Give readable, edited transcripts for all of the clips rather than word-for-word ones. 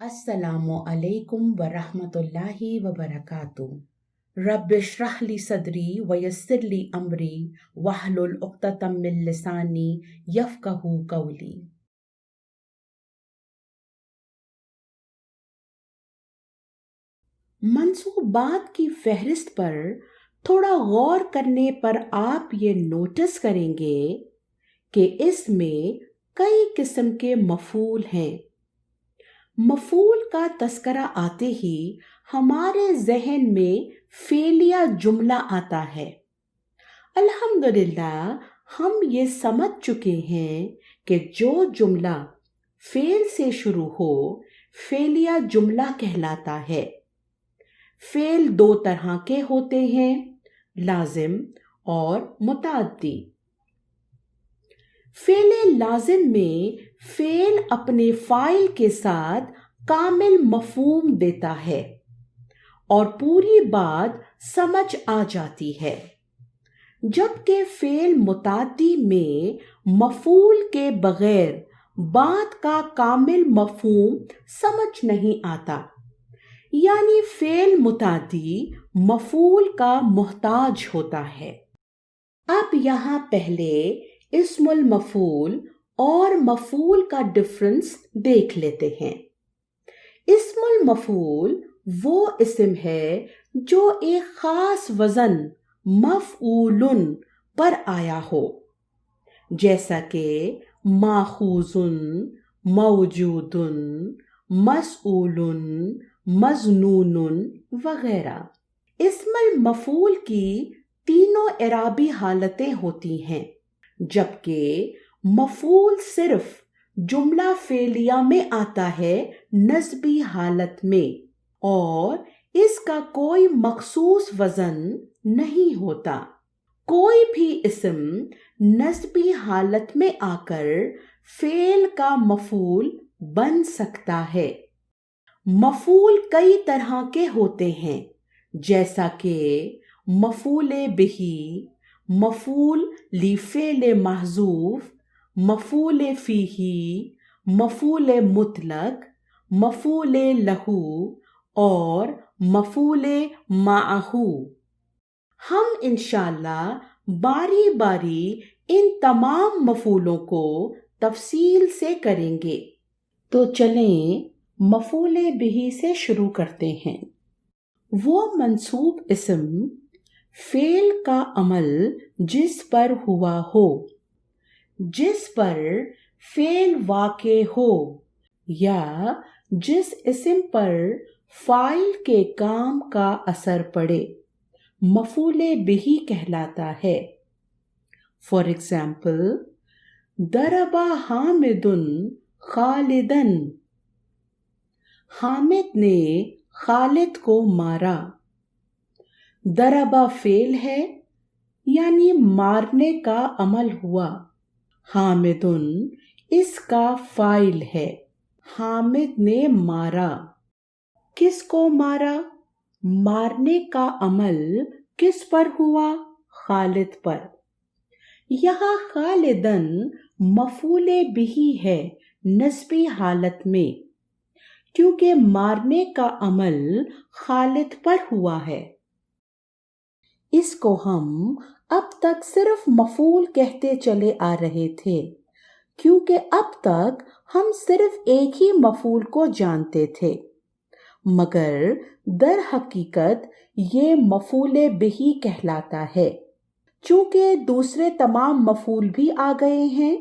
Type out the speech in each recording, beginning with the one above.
अस्सलामु अलैकुम वरहमतुल्लाहि वबरकातुहू। रब्बि इश्रह ली सदरी वयस्सिर ली अमरी वहलुल उक़्दतम मिन लिसानी यफ़क़हू क़ौली। मंसूबात की फहरिस्त पर थोड़ा गौर करने पर आप ये नोटिस करेंगे कि इसमें कई किस्म के मफ़ूल हैं। मफ़ूल का तस्करा आते ही हमारे जहन में फेलिया जुमला आता है। अल्हम्दुलिल्लाह हम ये समझ चुके हैं कि जो जुमला फेल से शुरू हो फेलिया जुमला कहलाता है। फेल दो तरह के होते हैं, लाजिम और मुताद्दी। फेले लाजिम में फेल अपने फाइल के साथ कामिल मफहूम देता है और पूरी बात समझ आ जाती है, जबकि फेल मुताद्दी में मफूल के बगैर बात का कामिल मफहूम समझ नहीं आता, यानी फेल मुताद्दी मफूल का मोहताज होता है। अब यहाँ पहले इस्मुल मफूल और मफूल का डिफरेंस देख लेते हैं। इस्मुल मफूल वो इस्म है जो एक खास वजन मफऊलुन पर आया हो, जैसा कि माखूजुन, मौजूदुन, मसऊलुन, मजनूनुन वगैरह। इस्मुल मफूल की तीनों इराबी हालतें होती हैं, जबकि मफूल सिर्फ जुमला फेलिया में आता है नस्बी हालत में, और इसका कोई मखसूस वजन नहीं होता। कोई भी इस्म नस्बी हालत में आकर फेल का मफूल बन सकता है। मफूल कई तरह के होते हैं, जैसा कि मफूले बिही, मफूल लीफेले महजूफ, मफूले फीही, मफूले मुतलक, मफूले लहू और मफूले माअहू। हम इंशाअल्लाह बारी बारी इन तमाम मफूलों को तफसील से करेंगे। तो चलें मफूले बिही से शुरू करते हैं। वो मंसूब इस्म फेल का अमल जिस पर हुआ हो, जिस पर फेल वाक़े हो, या जिस इस्म पर फाइल के काम का असर पड़े, मफूले बिही कहलाता है। फॉर एग्जाम्पल, दरबा हामिदुन खालिदन, हामिद ने खालिद को मारा। दरबा फेल है, यानी मारने का अमल हुआ। हामिदुन इसका फाइल है। हामिद ने मारा। किसको मारा? मारने का अमल किस पर हुआ? खालिद पर। यहाँ खालिदन मफूले बिही है नस्बी हालत में, क्योंकि मारने का अमल खालिद पर हुआ है। इसको हम अब तक सिर्फ मफूल कहते चले आ रहे थे, क्योंकि अब तक हम सिर्फ एक ही मफूल को जानते थे, मगर दर हकीकत ये मफूले बिही कहलाता है। चूंकि दूसरे तमाम मफूल भी आ गए हैं,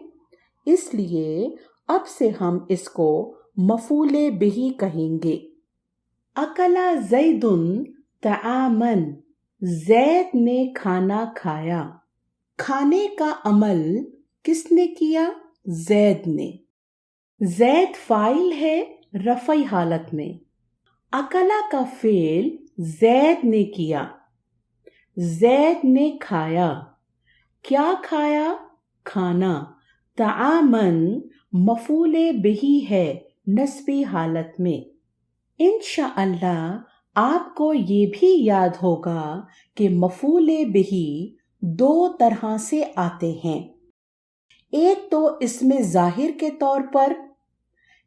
इसलिए अब से हम इसको मफूले बिही कहेंगे। अकला ज़ैदुन तआमन, ज़ैद ने खाना खाया। खाने का अमल किसने किया? ज़ैद ने। ज़ैद फाइल है रफ़ई हालत में। अकला का फेल ज़ैद ने किया। ज़ैद ने खाया। क्या खाया? खाना। तआमन मफूले बिही है नस्बी हालत में। इंशाअल्लाह आपको ये भी याद होगा कि मफूले बिही दो तरह से आते हैं। एक तो इसमें जाहिर के तौर पर,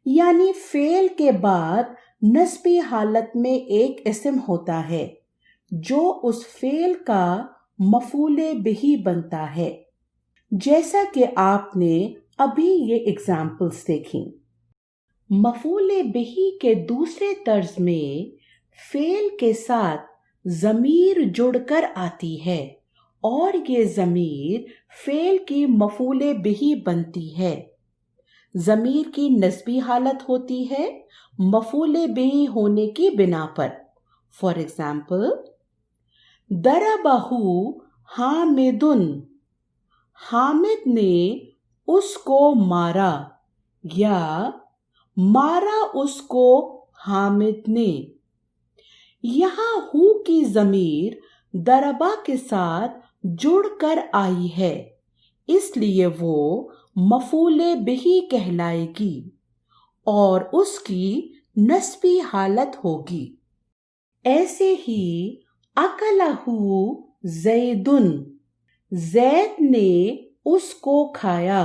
यानी फेल के बाद नस्बी हालत में एक इसम होता है जो उस फेल का मफूले बिही बनता है, जैसा कि आपने अभी ये एग्जाम्पल्स देखी। मफूले बिही के दूसरे तर्ज में फेल के साथ ज़मीर जुड़कर आती है और ये ज़मीर फेल की मफूले बिही बनती है। ज़मीर की नस्बी हालत होती है मफूले बिही होने की बिना पर। फॉर एग्जाम्पल, दरबहू हामिदुन, हामिद ने उसको मारा, या मारा उसको हामिद ने। यहाँ हु की ज़मीर दरबा के साथ जुड़कर आई है, इसलिए वो मफूले बिही कहलाएगी और उसकी नस्बी हालत होगी। ऐसे ही अकलहू ज़ैदुन, ज़ैद ने उसको खाया,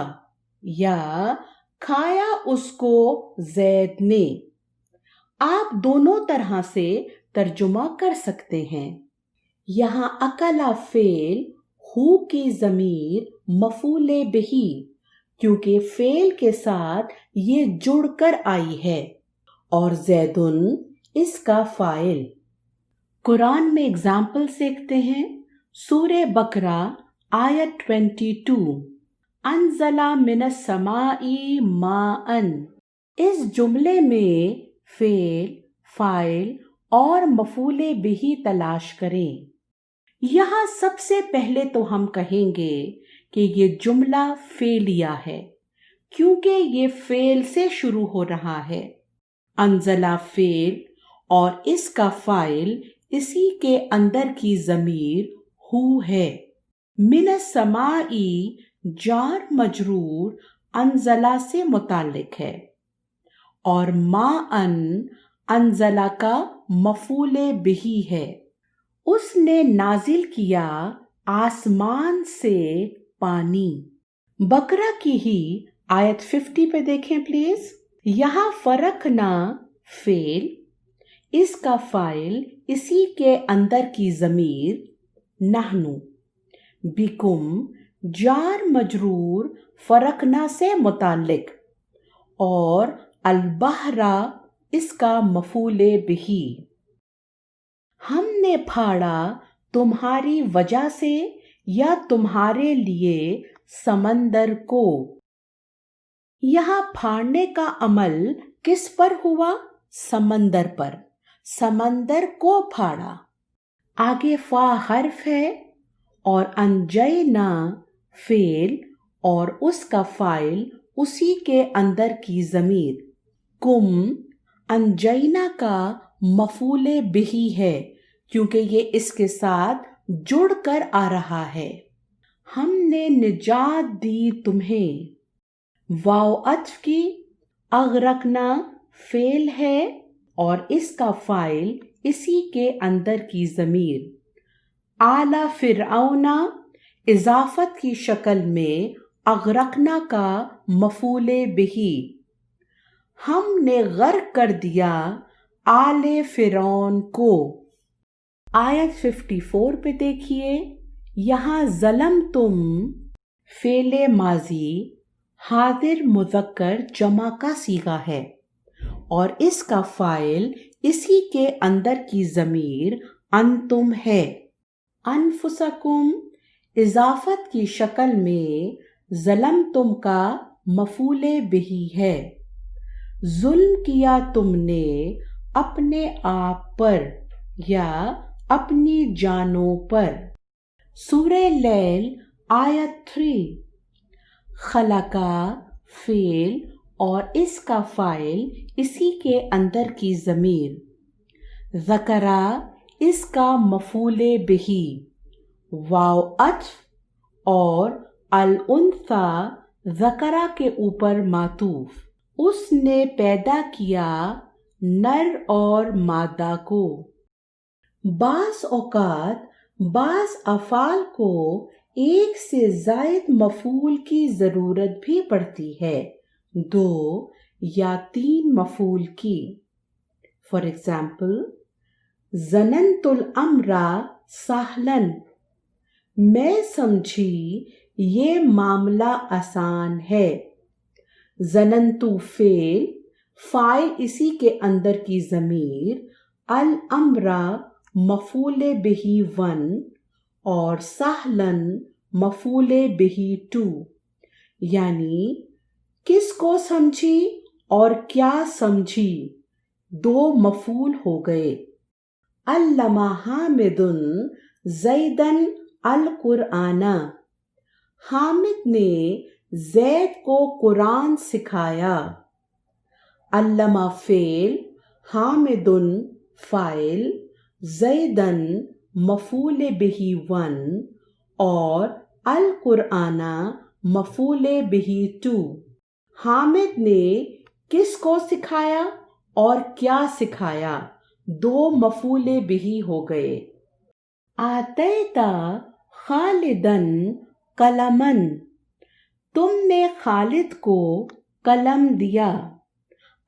या खाया उसको ज़ैद ने। आप दोनों तरह से तर्जुमा कर सकते हैं। यहाँ अकला फेल, हु की ज़मीर मफूले बिही, क्योंकि फेल के साथ ये जुड़कर आई है, और ज़ैदुन इसका फाइल। कुरान में एग्जाम्पल सीखते हैं। सूरे बकरा आयत 22, अनज़ला मिनस समाई माअन। इस जुमले में फेल, फाइल और मफूले बिही तलाश करें। यहाँ सबसे पहले तो हम कहेंगे कि ये जुमला फेलिया है, क्योंकि ये फेल से शुरू हो रहा है। अनज़ला फेल और इसका फाइल इसी के अंदर की ज़मीर हु है। मिनस समाई जार मजरूर अनज़ला से मुताल्लिक है, और माअन अनज़ला का मफूले बिही है। उसने नाजिल किया आसमान से पानी। बकरा की ही आयत 50 पे देखें प्लीज। यहाँ फरक ना फेल, इसका फाइल इसी के अंदर की ज़मीर नहनु, बिकुम जार मजरूर फरकना से मुताल्लिक, और अलबहरा इसका मफूले बिही। हमने फाड़ा तुम्हारी वजह से या तुम्हारे लिए समंदर को। यहाँ फाड़ने का अमल किस पर हुआ? समंदर पर। समंदर को फाड़ा। आगे फा हर्फ है और अंजयना फेल और उसका फाइल उसी के अंदर की ज़मीर। कुम अंजयना का मफूले बिही है, क्योंकि ये इसके साथ जुड़कर आ रहा है। हमने निजात दी तुम्हें। वाव अत्फ की, अगरकना फेल है और इसका फाइल इसी के अंदर की ज़मीर। आला फिरऔना इजाफत की शक्ल में अगरकना का मफूले बिही। हमने गर्क कर दिया आले फिरौन को। आयत 54 पे देखिए। यहाँ ज़लम तुम फेले माजी हादिर मुज़क्कर जमा का सीगा है और इसका फाइल इसी के अंदर की ज़मीर अंतुम है। अनफुसकुम इजाफत की शक्ल में ज़लम तुम का मफूले बिही है। जुल्म किया तुमने अपने आप पर या अपनी जानों पर। सूरे लैल आयत 3। खलका फेल और इसका फाइल इसी के अंदर की ज़मीर। ज़करा इसका मफूले बिही। वाव अत्फ और अल उन्सा ज़करा के ऊपर मातूफ। उसने पैदा किया नर और मादा को। बास औकात बास अफ़ाल को एक से ज़ायद मफूल की ज़रूरत भी पड़ती है, दो یا 3 مفعول کی. فار ایگزامپل ظننت الامر سہلن، میں سمجھی یہ معاملہ آسان ہے. ظننتو فعل، فاعل اسی کے اندر کی ضمیر، الامر مفعول بہ 1 اور سہلن مفعول بہ 2. یعنی کس کو سمجھی اور کیا سمجھی، 2 مفعول ہو گئے. علم حامد زیدن القرآن، حامد نے زید کو قرآن سکھایا. علم فعل، حامد فاعل، زیدن مفعول بہ 1 اور القرآن مفعول بہ 2. حامد نے کس کو سکھایا اور کیا سکھایا، 2 مفعول بہ ہو گئے. آتیت خالدن قلمن، تم نے خالد کو قلم دیا.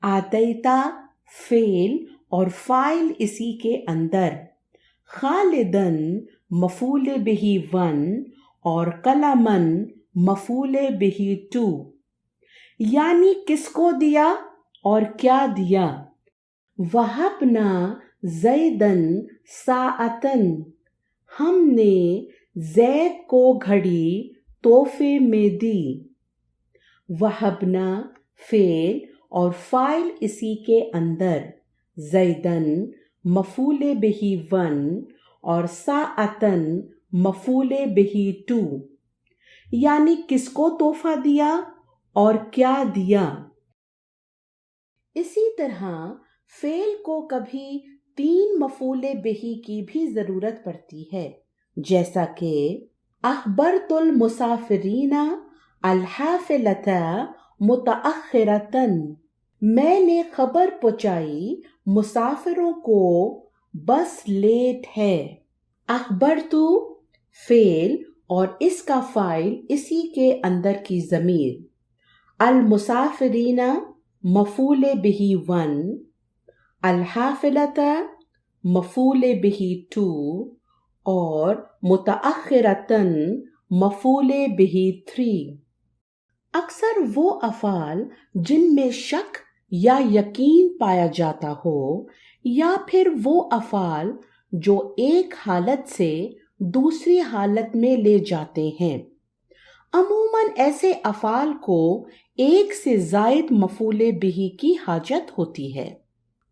آتیتا فعل اور فاعل اسی کے اندر، خالدن مفعول بہ 1 اور قلمن مفعول بہ 2. یعنی کس کو دیا اور کیا دیا. وہبنا زیدن ساعتن، ہم نے زید کو گھڑی تحفے میں دی. وہبنا فعل اور فاعل اسی کے اندر، زیدن مفعول بہ 1 اور ساعتن مفعول بہ 2. یعنی کس کو تحفہ دیا اور کیا دیا. اسی طرح فعل کو کبھی 3 مفعول بہ کی بھی ضرورت پڑتی ہے، جیسا کہ اخبرت المسافرین الحافلۃ متأخرۃ، میں نے خبر پہنچائی مسافروں کو بس لیٹ ہے. اخبرت فعل اور اس کا فاعل اسی کے اندر کی ضمیر، المسافرین مفعول بہ 1، الحافلۃ مفعول بہ 2 اور متأخرۃ مفعول بہ 3. اکثر وہ افعال جن میں شک یا یقین پایا جاتا ہو، یا پھر وہ افعال جو ایک حالت سے دوسری حالت میں لے جاتے ہیں، عموماً ایسے افعال کو ایک سے زائد مفعول بہ کی حاجت ہوتی ہے.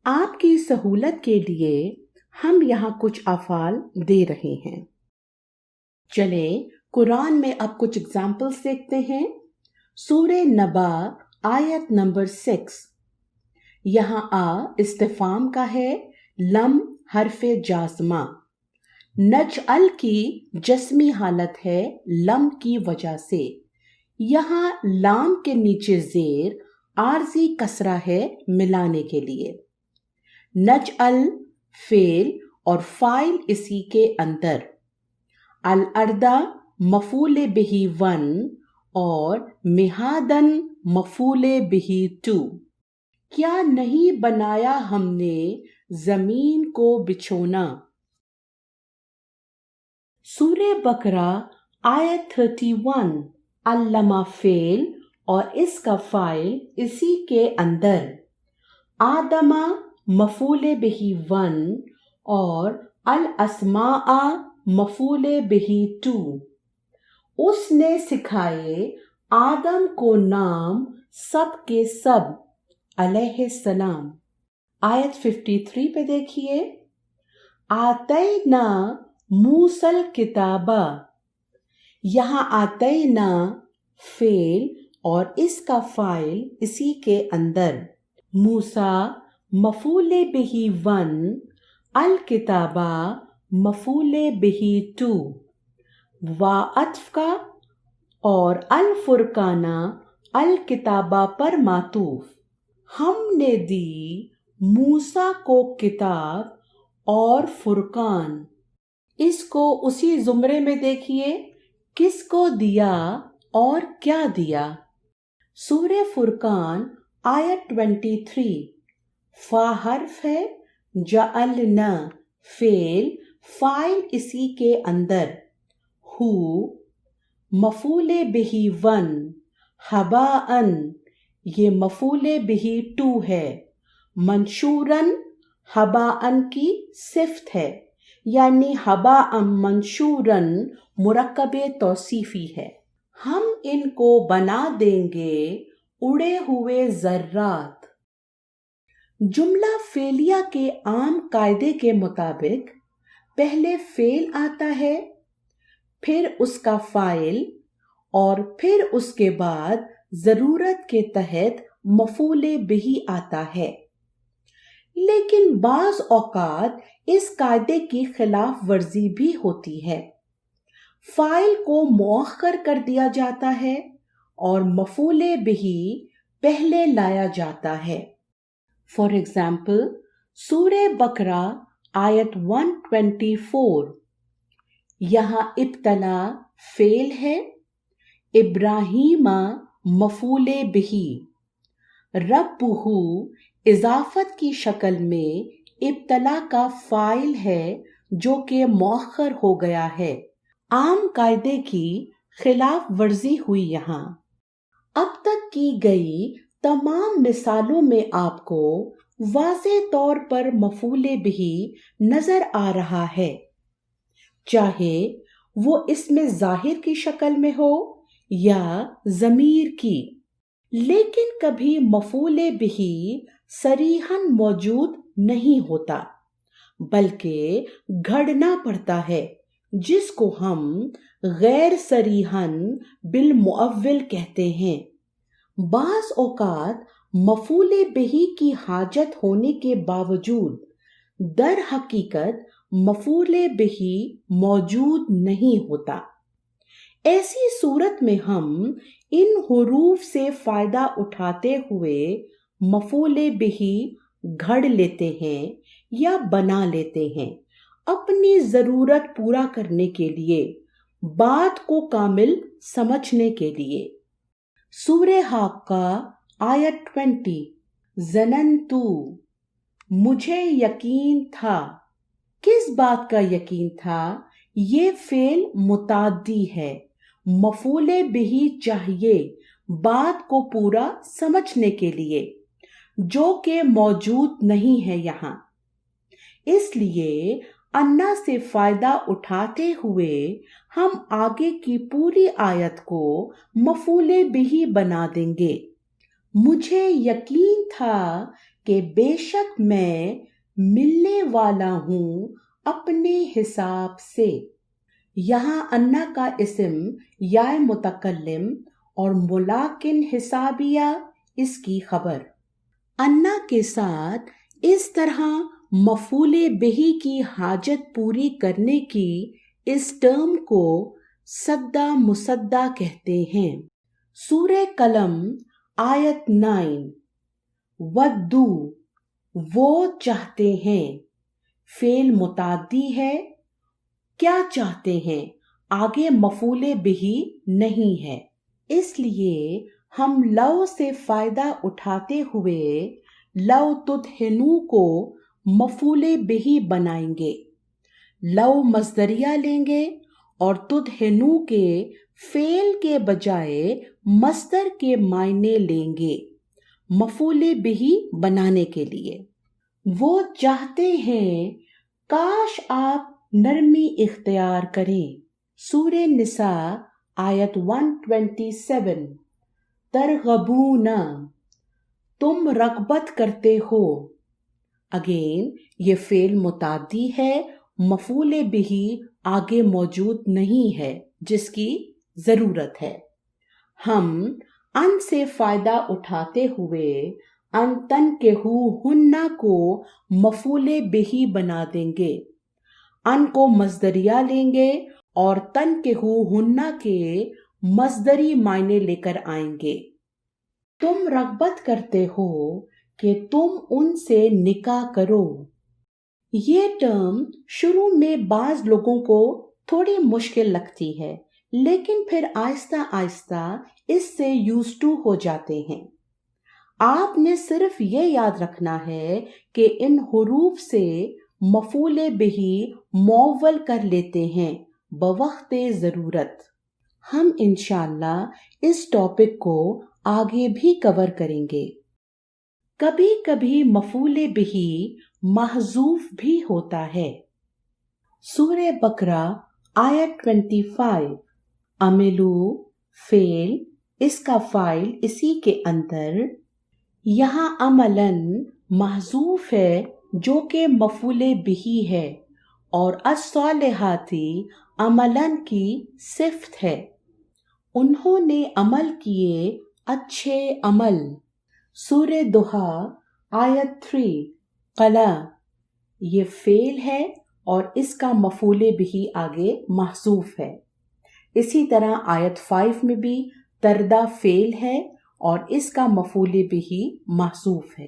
آپ کی سہولت کے لیے ہم یہاں کچھ افعال دے رہے ہیں. چلیں قرآن میں اب کچھ اگزامپلس دیکھتے ہیں. سورہ نبا آیت نمبر 6. یہاں استفہام کا ہے، لم حرف جازمہ. نجعل کی جسمی حالت ہے لم کی وجہ سے. یہاں لام کے نیچے زیر عارضی کسرہ ہے ملانے کے لیے. نجعل فعل اور فاعل اسی کے اندر. الارض مفعول بہ 1 اور مہادن مفعول بہ 2. کیا نہیں بنایا ہم نے زمین کو بچھونا. سورہ بقرہ آیت 31. علامہ فعل اور اس کا فاعل اسی کے اندر. آدمہ مفعول بہ 1 اور الاسماء مفعول بہ 2. اس نے سکھائے آدم کو نام سب کے سب علیہ السلام. آیت 53 پہ دیکھیے. آتینا موسیٰ الکتاب. یہاں آتینا فعل اور اس کا فاعل اسی کے اندر. موسیٰ مفعول بہ 1، الکتاب مفعول بہ 2. وا عطف کا اور الفرقان الکتابہ پر معطوف. ہم نے دی موسیٰ کو کتاب اور فرقان. اس کو اسی زمرے میں دیکھیے، کس کو دیا اور کیا دیا. سورہ فرقان आयत 23 फा हर्फ है, जअलना फेल, फाइल इसी के अंदर, हु मफूले बिही 1, हबाअन ये मफूले बिही 2 है, मंशूरन हबाअन की सिफ्त है, यानी हबाअन मंशूरन मुरक्कबे तौसीफी है। हम इनको बना देंगे उड़े हुए जर्रात। जुमला फेलिया के आम कायदे के मुताबिक पहले फेल आता है, फिर उसका फाइल और फिर उसके बाद जरूरत के तहत मफूले बिही आता है। लेकिन बाज औकात इस कायदे की खिलाफ वर्जी भी होती है। फाइल को मुअख्खर कर दिया जाता है और मफूले बिही पहले लाया जाता है। फॉर एग्जाम्पल, सूरे बकरा आयत 124, यहाँ इब्तला फेल है, इब्राहीमा मफूले बिही, रब्बुहु इजाफत की शक्ल में इब्तला का फाइल है जो कि मुअख्खर हो गया है। आम कायदे की खिलाफ वर्जी हुई यहाँ। अब तक की गई तमाम मिसालों में आपको वाज़े तौर पर मफूले बिही नजर आ रहा है, चाहे वो इसमें जाहिर की शक्ल में हो या ज़मीर की। लेकिन कभी मफूले बिही सरीहन मौजूद नहीं होता, बल्कि घड़ना पड़ता है, जिसको हम गैर सरीहन बिल मुअव्विल कहते हैं। बाज़ औकात मफूले बिही की हाजत होने के बावजूद दर हकीकत मफूले बिही मौजूद नहीं होता। ऐसी सूरत में हम इन हुरूफ से फायदा उठाते हुए मफूले बिही घड़ लेते हैं या बना लेते हैं, अपनी जरूरत पूरा करने के लिए, बात को कामिल समझने के लिए। सूरे हाक्का आयत 20 ज़नन्तु मुझे यकीन था। किस बात का यकीन था? ये फेल मुताद्दी है, मफूले बिही चाहिए बात को पूरा समझने के लिए, जो कि मौजूद नहीं है यहाँ। इसलिए अन्ना से फायदा उठाते हुए हम आगे की पूरी आयत को मफूले बिही बना देंगे। मुझे यकीन था कि बेशक मैं मिलने वाला हूँ अपने हिसाब से। यहाँ अन्ना का इस्म याए मुतकल्लिम और मुलाकिन हिसाबिया इसकी खबर। अन्ना के साथ इस तरह मफूले बिही की हाजत पूरी करने की इस टर्म को सद्दा मुसद्दा कहते हैं। सूरे कलम आयत 9 वद्दू वो चाहते हैं, फेल मुताद्दी है, क्या चाहते हैं, आगे मफूले बिही नहीं है। इसलिए हम लव से फायदा उठाते हुए लव तुदहिनू को मफूले बिही बनाएंगे। लव मस्दरिया लेंगे और तुदहिनू के फेल के बजाय मस्दर के मायने लेंगे मफूले बिही बनाने के लिए। वो चाहते हैं काश आप नरमी इख्तियार करें। सूरे निसा आयत 127 तरगबूना तुम रगबत करते हो। अगेन ये फेल मुताद्दी है, मफूले बिही आगे मौजूद नहीं है जिसकी जरूरत है। हम अन से फायदा उठाते हुए अन तन के हुन्ना को मफूले बिही बना देंगे। अन को मस्दरिया लेंगे और तन के हुन्ना के मस्दरी मायने लेकर आएंगे। तुम रगबत करते हो कि तुम उनसे निकाह करो। ये टर्म शुरू में बाज लोगों को थोड़ी मुश्किल लगती है, लेकिन फिर आहिस्ता आहिस्ता इससे यूज्ड टू हो जाते हैं। آپ نے صرف یہ یاد رکھنا ہے کہ ان حروف سے مفعول بہی معول کر لیتے ہیں بوقت ضرورت۔ ہم انشاءاللہ اس ٹاپک کو آگے بھی کور کریں گے۔ کبھی کبھی مفعول بہی محذوف بھی ہوتا ہے۔ سورہ بقرہ آیت 25، عملو فعل، اس کا فاعل اسی کے اندر، یہاں عملاً محذوف ہے جو کہ مفعول بہی ہے، اور الصالحاتی عملاً کی صفت ہے، انہوں نے عمل کیے اچھے عمل۔ سورہ دوحہ آیت 3، قلا، یہ فعل ہے اور اس کا مفعول بہی آگے محذوف ہے۔ اسی طرح آیت 5 میں بھی تردہ فعل ہے اور اس کا مفعول بہی محذوف ہے۔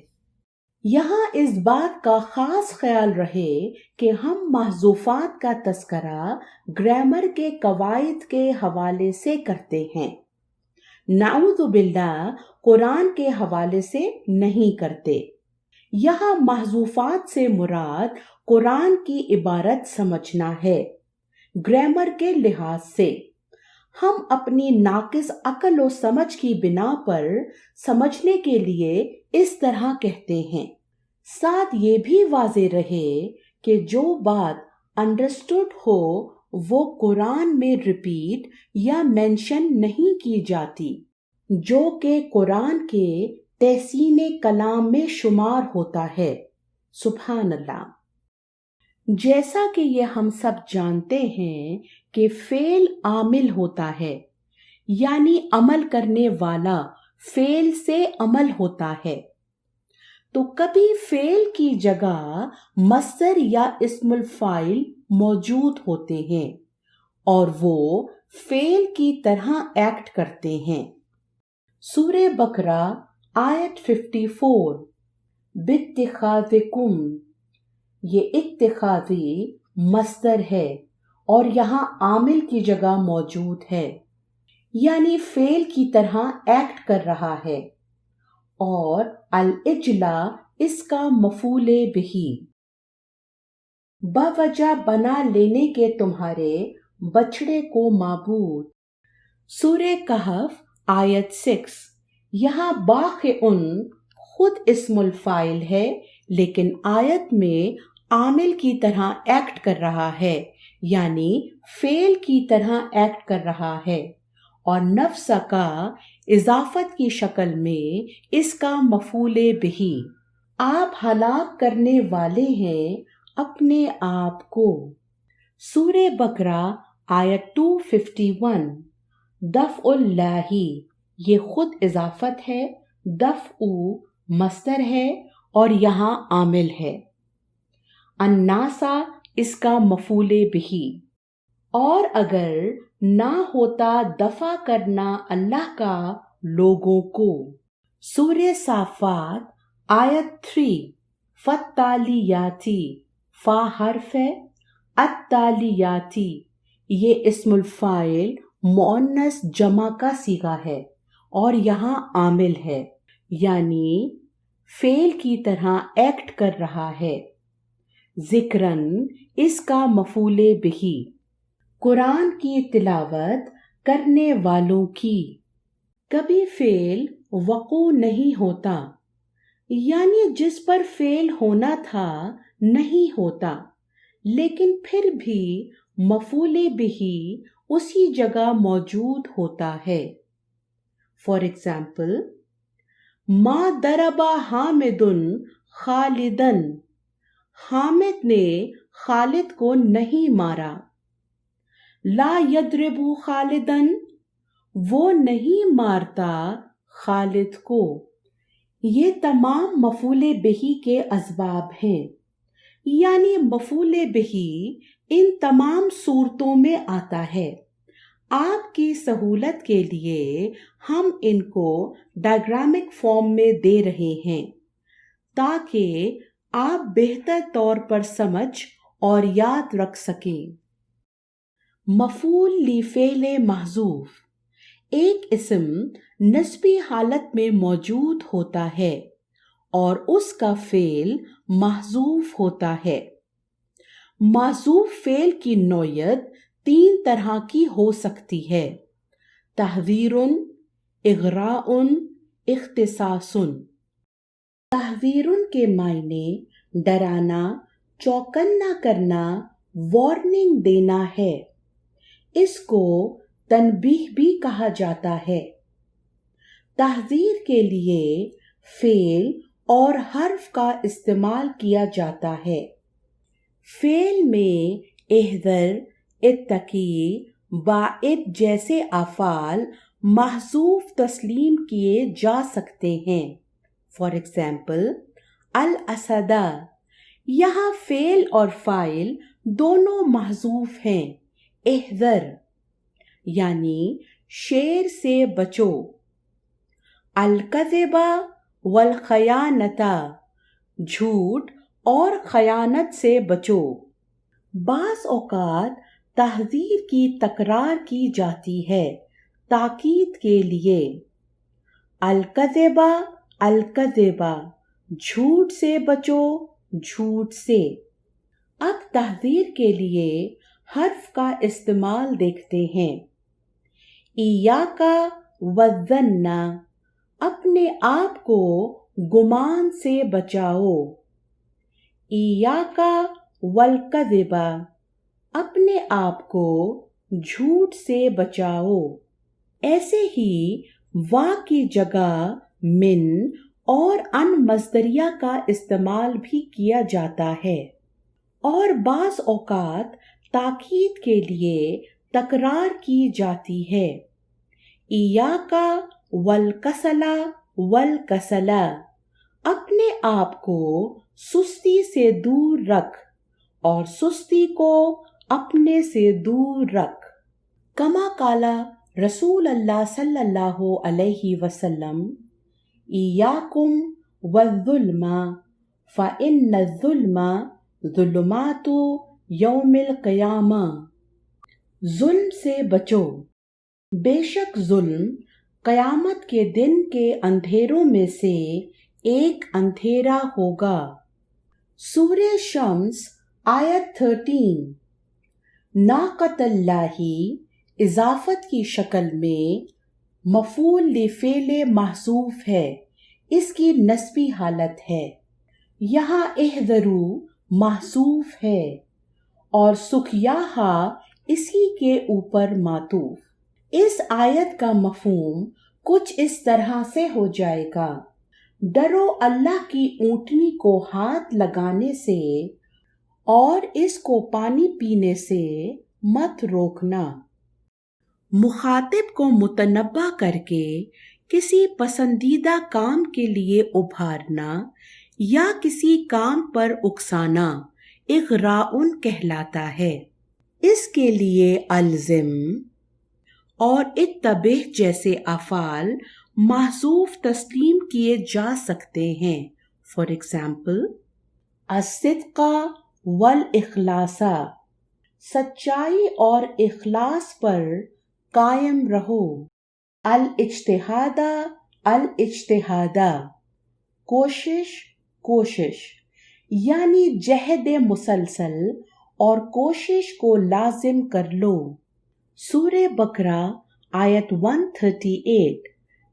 یہاں اس بات کا خاص خیال رہے کہ ہم محذوفات کا تذکرہ گرامر کے قواعد کے حوالے سے کرتے ہیں، نعوذ باللہ قرآن کے حوالے سے نہیں کرتے۔ یہاں محذوفات سے مراد قرآن کی عبارت سمجھنا ہے۔ گرامر کے لحاظ سے ہم اپنی ناقص عقل و سمجھ کی بنا پر سمجھنے کے لیے اس طرح کہتے ہیں۔ ساتھ یہ بھی واضح رہے کہ جو بات انڈرسٹوڈ ہو وہ قرآن میں ریپیٹ یا مینشن نہیں کی جاتی، جو کہ قرآن کے تحسین کلام میں شمار ہوتا ہے۔ سبحان اللہ۔ جیسا کہ یہ ہم سب جانتے ہیں کہ فعل عامل ہوتا ہے، یعنی عمل کرنے والا فعل سے عمل ہوتا ہے، تو کبھی فعل کی جگہ مصدر یا اسم الفاعل موجود ہوتے ہیں اور وہ فعل کی طرح ایکٹ کرتے ہیں۔ سورہ بقرہ آیت 54، باتخاذکم، یہ اتخاذی مصدر ہے اور یہاں عامل کی جگہ موجود ہے، یعنی فعل کی طرح ایکٹ کر رہا ہے، اور العجلہ اس کا مفعول بہی، بوجہ بنا لینے کے تمہارے بچڑے کو معبود۔ سورہ کہف آیت 6، یہاں باخعن خود اسم الفاعل ہے لیکن آیت میں عامل کی طرح ایکٹ کر رہا ہے، یعنی فعل کی طرح ایکٹ کر رہا ہے، اور نفس کا اضافت کی شکل میں اس کا مفعول بہی، آپ ہلاک کرنے والے ہیں اپنے آپ کو۔ سورہ بقرہ آیت 251، دفع اللہ، یہ خود اضافت ہے، دفع مصدر ہے اور یہاں عامل ہے، الناسا اس کا مفعول بہی، اور اگر نہ ہوتا دفع کرنا اللہ کا لوگوں کو۔ سورہ صافات آیت 3، فالتالیاتی، فا حرف ہے، التالیاتی یہ اسم الفاعل مؤنث جمع کا صیغہ ہے اور یہاں عامل ہے، یعنی فعل کی طرح ایکٹ کر رہا ہے، ذکراً اس کا مفعول بہی، قرآن کی تلاوت کرنے والوں کی۔ کبھی فعل وقوع نہیں ہوتا، یعنی جس پر فعل ہونا تھا نہیں ہوتا، لیکن پھر بھی مفعول بہی اسی جگہ موجود ہوتا ہے۔ فار ایگزامپل، ما ضرب حامد خالدن، حامد نے خالد کو نہیں مارا۔ لا یضرب خالدن، وہ نہیں مارتا خالد کو۔ یہ تمام مفعول بہی کے اسباب ہیں، یعنی مفعول بہی ان تمام صورتوں میں آتا ہے۔ آپ کی سہولت کے لیے ہم ان کو ڈائیگرامک فارم میں دے رہے ہیں تاکہ آپ بہتر طور پر سمجھ اور یاد رکھ سکیں۔ مفعول لفعل محذوف، ایک اسم نسبی حالت میں موجود ہوتا ہے اور اس کا فعل محذوف ہوتا ہے۔ محذوف فعل کی نوعیت 3 طرح کی ہو سکتی ہے: تحذیر، اغراء، اختصاص۔ تحذیر کے معنی ڈرانا، چوکنا کرنا، وارننگ دینا ہے۔ اس کو تنبیہ بھی کہا جاتا ہے۔ تحذیر کے لیے فعل اور حرف کا استعمال کیا جاتا ہے۔ فعل میں احذر، اتقی، بعد جیسے افعال محذوف تسلیم کیے جا سکتے ہیں۔ فار ایگزامپل، الاسد، یہاں فعل اور فاعل دونوں محذوف ہیں۔ احذر یعنی شیر سے بچو۔ الکذب والخیانۃ، جھوٹ اور خیانت سے بچو۔ بعض اوقات تحذیر کی تکرار کی جاتی ہے تاکید کے لیے۔ الکذب، الکذب، جھوٹ سے بچو، جھوٹ سے۔ اب تحذیر کے لیے حرف کا استعمال دیکھتے ہیں۔ ایاک والظن، اپنے آپ کو گمان سے بچاؤ۔ ایاک والکذب، اپنے آپ کو جھوٹ سے بچاؤ۔ ایسے ہی وا کی جگہ من اور ان مصدریہ کا استعمال بھی کیا جاتا ہے، اور بعض اوقات تاکید کے لیے تکرار کی جاتی ہے۔ ایاک والکسل والکسل، اپنے آپ کو سستی سے دور رکھ اور سستی کو اپنے سے دور رکھ۔ کما قالا رسول اللہ صلی اللہ علیہ وسلم، ایاکم والظلم فإن الظلم ظلمات یوم القیامہ، ظلم سے بچو، بے شک ظلم قیامت کے دن کے اندھیروں میں سے ایک اندھیرا ہوگا۔ سورہ شمس آیت 13۔ ناقۃ اللہ اضافت کی شکل میں مفعول لفعل محذوف ہے، اس کی نسبی حالت ہے۔ یہاں احذروا محذوف ہے اور سقیاھا اسی کے اوپر معطوف۔ اس آیت کا مفہوم کچھ اس طرح سے ہو جائے گا: ڈرو اللہ کی اونٹنی کو ہاتھ لگانے سے اور اس کو پانی پینے سے مت روکنا۔ مخاطب کو متنبہ کر کے کسی پسندیدہ کام کے لیے ابھارنا یا کسی کام پر اکسانا اغراء کہلاتا ہے۔ اس کے لیے الزم اور اتبع جیسے افعال محذوف تسلیم کیے جا سکتے ہیں۔ فار ایگزامپل، الصدق والاخلاص، سچائی اور اخلاص پر قائم رہو۔ الاجتہاد، الاجتہاد، کوشش، کوشش، یعنی جہد مسلسل اور کوشش کو لازم کر لو۔ سورہ بقرہ آیت 138۔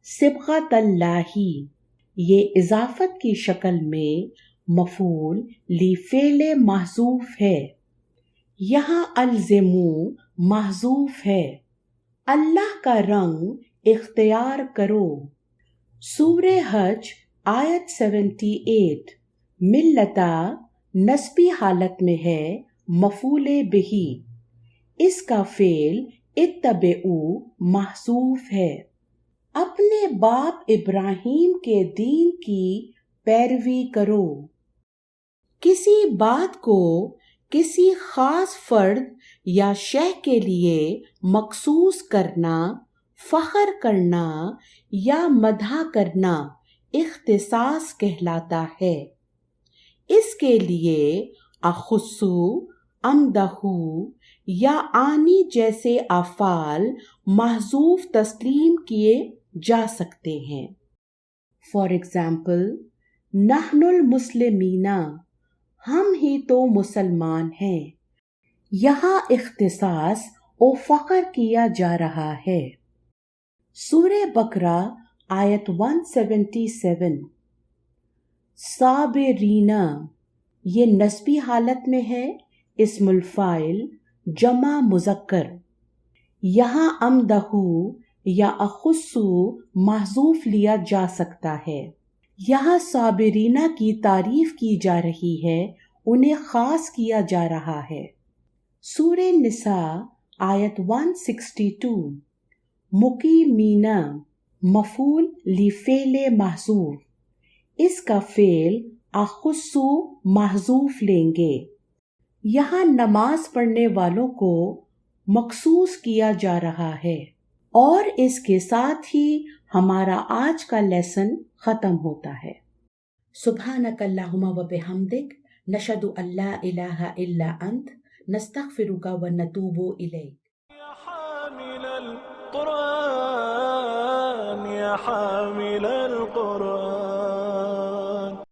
صبغۃ اللہ، یہ اضافت کی شکل میں مفعول لفعل محذوف ہے۔ یہاں الزموا محذوف ہے۔ اللہ کا رنگ اختیار کرو۔ سورہ حج آیت 78۔ ملتا نسبی حالت میں ہے مفعول بہ، اس کا فعل اتبعوا محذوف ہے۔ اپنے باپ ابراہیم کے دین کی پیروی کرو۔ کسی بات کو کسی خاص فرد یا شے کے لیے مخصوص کرنا، فخر کرنا یا مدح کرنا اختصاص کہلاتا ہے۔ اس کے لیے اخص، امدح یا آنی جیسے افعال محذوف تسلیم کیے جا سکتے ہیں. فار ایگزامپل نحن المسلمین، ہم ہی تو مسلمان ہیں. یہاں اختصاص و فخر کیا جا رہا ہے. سورہ بقرہ آیت 177. صابرین یہ نسبی حالت میں ہے، اسم الفاعل جمع مذکر. یہاں امدہو یا اخصو محذوف لیا جا سکتا ہے. یہاں صابرینہ کی تعریف کی جا رہی ہے، انہیں خاص کیا جا رہا ہے. سورہ نساء آیت 162. مقیمین مفعول لفعل محذوف، اس کا فعل اخصو محذوف لیں گے. یہاں نماز پڑھنے والوں کو مخصوص کیا جا رہا ہے. اور اس کے ساتھ ہی ہمارا آج کا لیسن ختم ہوتا ہے. سبحانک اللہم و بحمدک نشہد ان لا الہ الا انت نستغفرک و نتوب الیک.